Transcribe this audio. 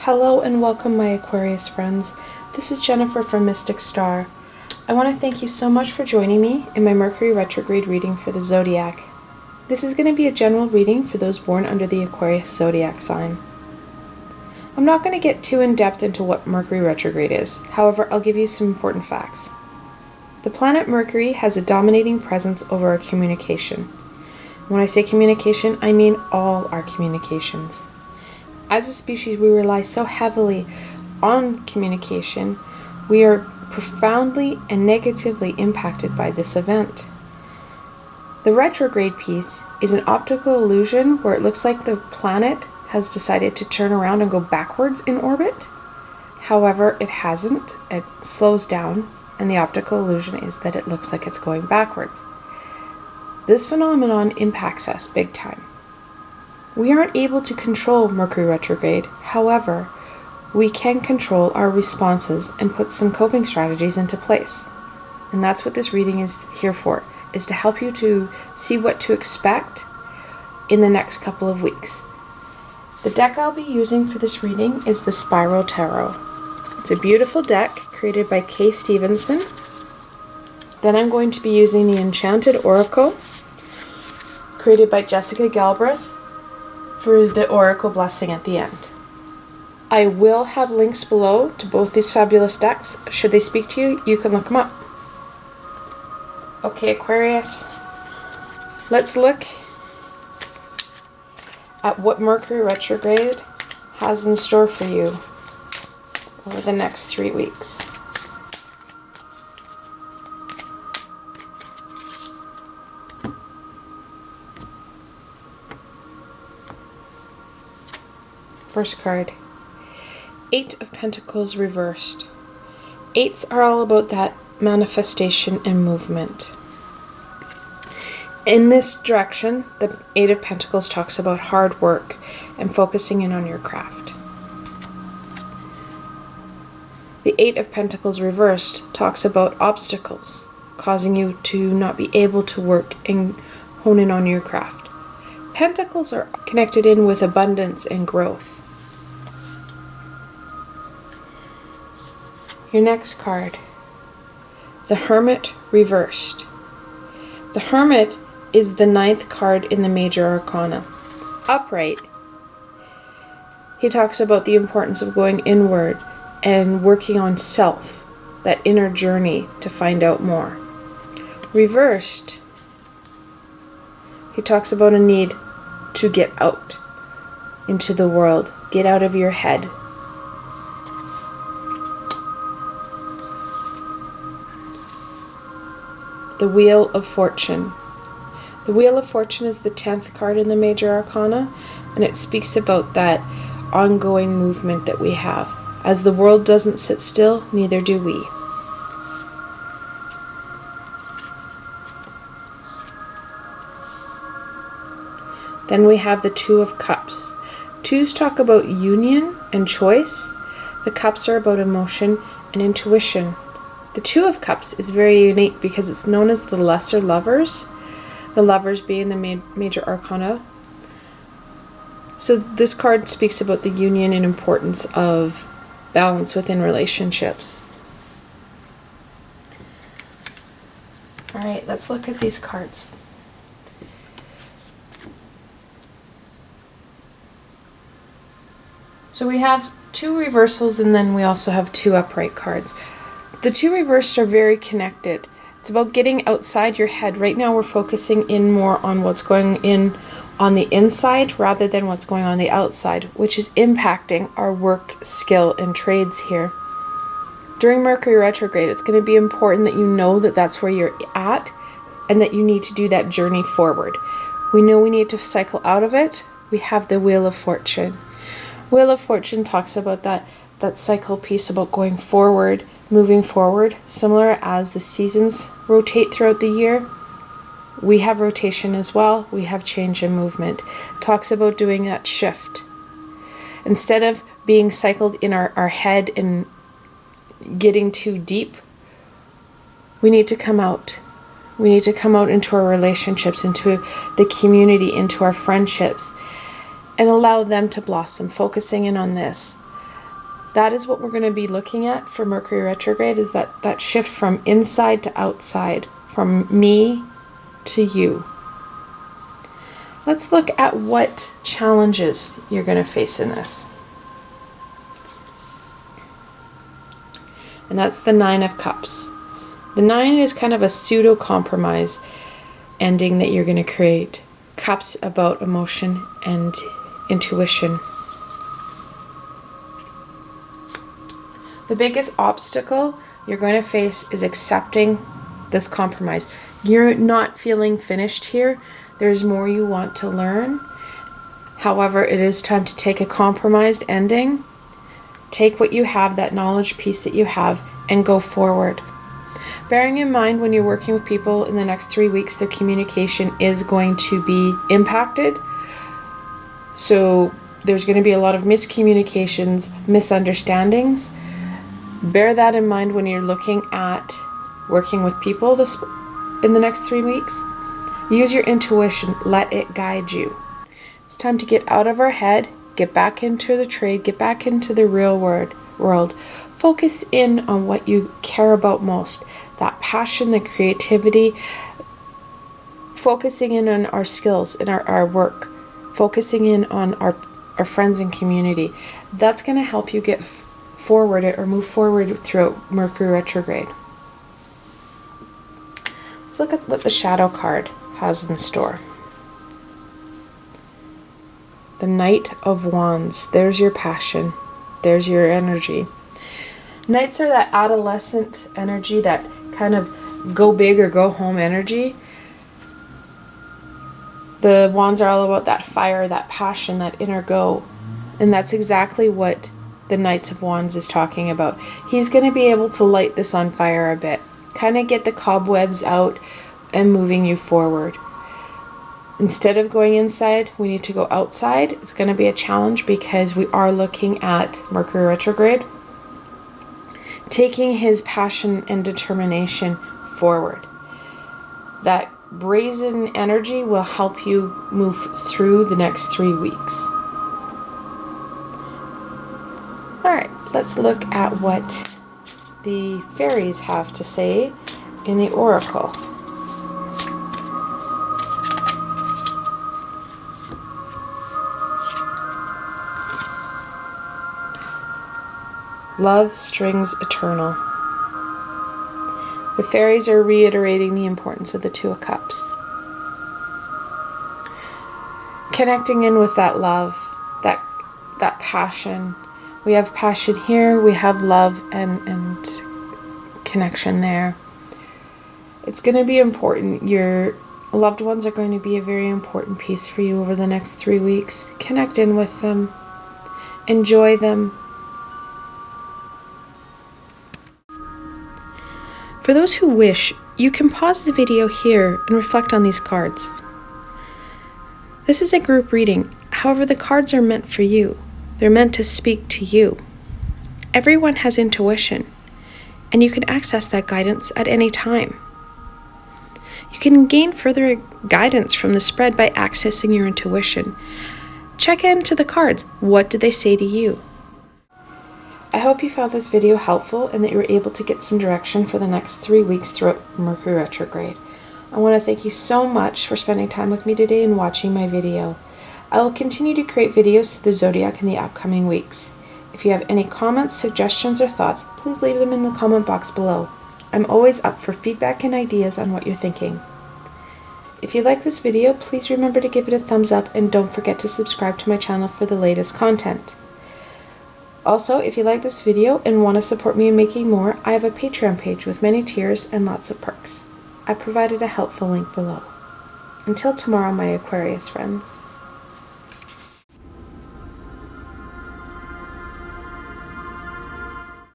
Hello and welcome, my Aquarius friends. This is Jennifer from Mystic Star. I want to thank you so much for joining me in my Mercury Retrograde reading for the Zodiac. This is going to be a general reading for those born under the Aquarius Zodiac sign. I'm not going to get too in-depth into what Mercury Retrograde is. However, I'll give you some important facts. The planet Mercury has a dominating presence over our communication. When I say communication, I mean all our communications. As a species, we rely so heavily on communication, we are profoundly and negatively impacted by this event. The retrograde piece is an optical illusion where it looks like the planet has decided to turn around and go backwards in orbit. However, it hasn't. It slows down, and the optical illusion is that it looks like it's going backwards. This phenomenon impacts us big time. We aren't able to control Mercury retrograde. However, we can control our responses and put some coping strategies into place. And that's what this reading is here for, is to help you to see what to expect in the next couple of weeks. The deck I'll be using for this reading is the Spiral Tarot. It's a beautiful deck created by Kay Stevenson. Then I'm going to be using the Enchanted Oracle, created by Jessica Galbraith, for the Oracle blessing at the end. I will have links below to both these fabulous decks. Should they speak to you, you can look them up. Okay, Aquarius, let's look at what Mercury retrograde has in store for you over the next 3 weeks. First card, Eight of Pentacles reversed. Eights are all about that manifestation and movement. In this direction, the Eight of Pentacles talks about hard work and focusing in on your craft. The Eight of Pentacles reversed talks about obstacles, causing you to not be able to work and hone in on your craft. Pentacles are connected in with abundance and growth. Your next card, the Hermit reversed. The Hermit is the 9th card in the Major Arcana. Upright, he talks about the importance of going inward and working on self, that inner journey to find out more. Reversed, he talks about a need to get out into the world, get out of your head. The Wheel of Fortune. The Wheel of Fortune is the 10th card in the Major Arcana, and it speaks about that ongoing movement that we have. As the world doesn't sit still, neither do we. Then we have the Two of Cups. Twos talk about union and choice. The cups are about emotion and intuition. The Two of Cups is very unique because it's known as the Lesser Lovers, the Lovers being the Major Arcana. So this card speaks about the union and importance of balance within relationships. Alright, let's look at these cards. So we have 2 reversals and then we also have 2 upright cards. The 2 reversed are very connected. It's about getting outside your head. Right now we're focusing in more on what's going in on the inside rather than what's going on the outside, which is impacting our work, skill, and trades here. During Mercury retrograde, it's going to be important that you know that that's where you're at and that you need to do that journey forward. We know we need to cycle out of it. We have the Wheel of Fortune. Wheel of Fortune talks about that cycle piece about going forward, moving forward, similar as the seasons rotate throughout the year. We have rotation as well. We have change and movement. Talks about doing that shift. Instead of being cycled in our head and getting too deep, we need to come out. We need to come out into our relationships, into the community, into our friendships, and allow them to blossom, focusing in on this. That is what we're going to be looking at for Mercury retrograde, is that shift from inside to outside, from me to you. Let's look at what challenges you're going to face in this. And that's the Nine of Cups. The Nine is kind of a pseudo-compromise ending that you're going to create. Cups about emotion and intuition. The biggest obstacle you're going to face is accepting this compromise. You're not feeling finished here. There's more you want to learn. However, it is time to take a compromised ending. Take what you have, that knowledge piece that you have, and go forward. Bearing in mind, when you're working with people in the next 3 weeks, their communication is going to be impacted. So there's going to be a lot of miscommunications, misunderstandings. Bear that in mind when you're looking at working with people in the next 3 weeks. Use your intuition. Let it guide you. It's time to get out of our head, get back into the trade, get back into the real world. Focus in on what you care about most. That passion, the creativity. Focusing in on our skills, in our work. Focusing in on our friends and community. That's going to help you get forward or move forward throughout Mercury retrograde. Let's look at what the shadow card has in store. The Knight of Wands. There's your passion. There's your energy. Knights are that adolescent energy, that kind of go big or go home energy. The wands are all about that fire, that passion, that inner go. And that's exactly what the Knights of Wands is talking about. He's going to be able to light this on fire a bit. Kind of get the cobwebs out and moving you forward. Instead of going inside, we need to go outside. It's going to be a challenge because we are looking at Mercury retrograde. Taking his passion and determination forward. That brazen energy will help you move through the next 3 weeks. Alright, let's look at what the fairies have to say in the Oracle. Love strings eternal. The fairies are reiterating the importance of the Two of Cups. Connecting in with that love, that passion. We have passion here, we have love and connection there. It's going to be important. Your loved ones are going to be a very important piece for you over the next 3 weeks. Connect in with them. Enjoy them. For those who wish, you can pause the video here and reflect on these cards. This is a group reading, however the cards are meant for you. They're meant to speak to you. Everyone has intuition, and you can access that guidance at any time. You can gain further guidance from the spread by accessing your intuition. Check into the cards. What did they say to you? I hope you found this video helpful and that you were able to get some direction for the next 3 weeks throughout Mercury retrograde. I want to thank you so much for spending time with me today and watching my video. I will continue to create videos to the zodiac in the upcoming weeks. If you have any comments, suggestions, or thoughts, please leave them in the comment box below. I'm always up for feedback and ideas on what you're thinking. If you like this video, please remember to give it a thumbs up and don't forget to subscribe to my channel for the latest content. Also, if you like this video and want to support me in making more, I have a Patreon page with many tiers and lots of perks. I provided a helpful link below. Until tomorrow, my Aquarius friends.